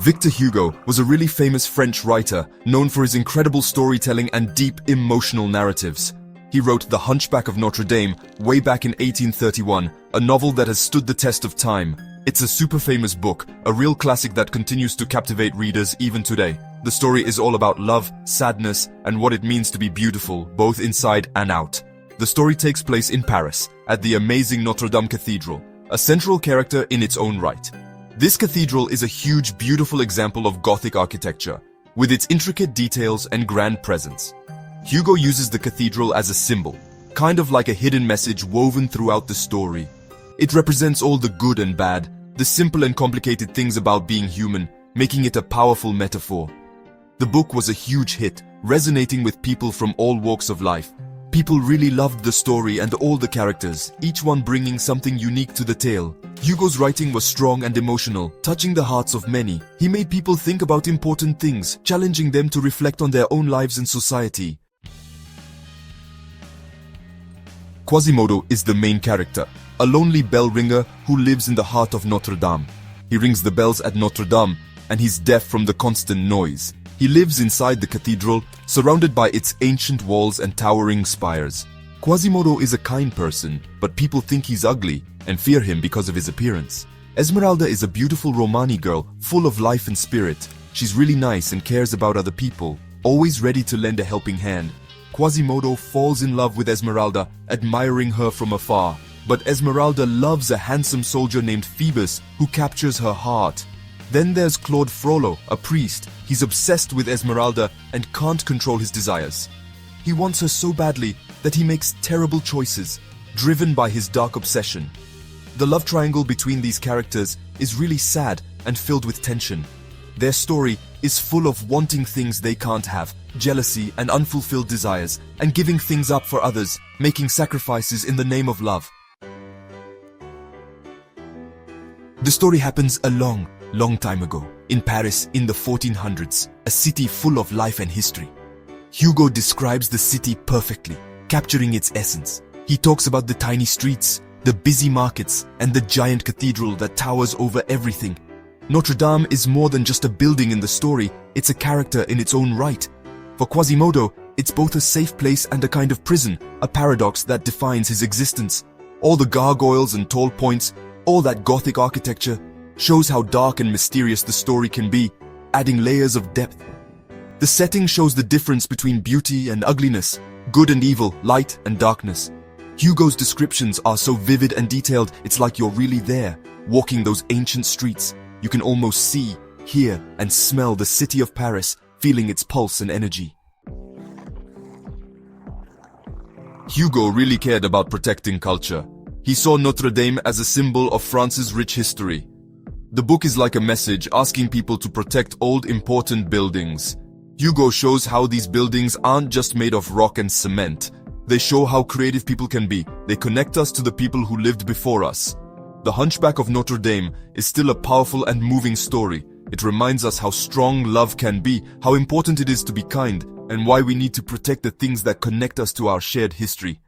Victor Hugo was a really famous French writer, known for his incredible storytelling and deep emotional narratives. He wrote The Hunchback of Notre-Dame way back in 1831, a novel that has stood the test of time. It's a super famous book, a real classic that continues to captivate readers even today. The story is all about love, sadness, and what it means to be beautiful, both inside and out. The story takes place in Paris, at the amazing Notre-Dame Cathedral, a central character in its own right. This cathedral is a huge, beautiful example of Gothic architecture, with its intricate details and grand presence. Hugo uses the cathedral as a symbol, kind of like a hidden message woven throughout the story. It represents all the good and bad, the simple and complicated things about being human, making it a powerful metaphor. The book was a huge hit, resonating with people from all walks of life. People really loved the story and all the characters, each one bringing something unique to the tale. Hugo's writing was strong and emotional, touching the hearts of many. He made people think about important things, challenging them to reflect on their own lives and society. Quasimodo is the main character, a lonely bell ringer who lives in the heart of Notre-Dame. He rings the bells at Notre-Dame, and he's deaf from the constant noise. He lives inside the cathedral, surrounded by its ancient walls and towering spires. Quasimodo is a kind person, but people think he's ugly and fear him because of his appearance. Esmeralda is a beautiful Romani girl, full of life and spirit. She's really nice and cares about other people, always ready to lend a helping hand. Quasimodo falls in love with Esmeralda, admiring her from afar. But Esmeralda loves a handsome soldier named Phoebus, who captures her heart. Then there's Claude Frollo, a priest. He's obsessed with Esmeralda and can't control his desires. He wants her so badly that he makes terrible choices, driven by his dark obsession. The love triangle between these characters is really sad and filled with tension. Their story is full of wanting things they can't have, jealousy and unfulfilled desires, and giving things up for others, making sacrifices in the name of love. The story happens a long time ago, in Paris in the 1400s, a city full of life and history. Hugo describes the city perfectly, capturing its essence. He talks about the tiny streets, the busy markets, and the giant cathedral that towers over everything. Notre-Dame is more than just a building in the story, it's a character in its own right. For Quasimodo, it's both a safe place and a kind of prison, a paradox that defines his existence. All the gargoyles and tall points, all that Gothic architecture, shows how dark and mysterious the story can be, adding layers of depth. The setting shows the difference between beauty and ugliness, good and evil, light and darkness. Hugo's descriptions are so vivid and detailed, it's like you're really there, walking those ancient streets. You can almost see, hear, and smell the city of Paris, feeling its pulse and energy. Hugo really cared about protecting culture. He saw Notre-Dame as a symbol of France's rich history. The book is like a message asking people to protect old important buildings. Hugo shows how these buildings aren't just made of rock and cement. They show how creative people can be. They connect us to the people who lived before us. The Hunchback of Notre-Dame is still a powerful and moving story. It reminds us how strong love can be, how important it is to be kind, and why we need to protect the things that connect us to our shared history.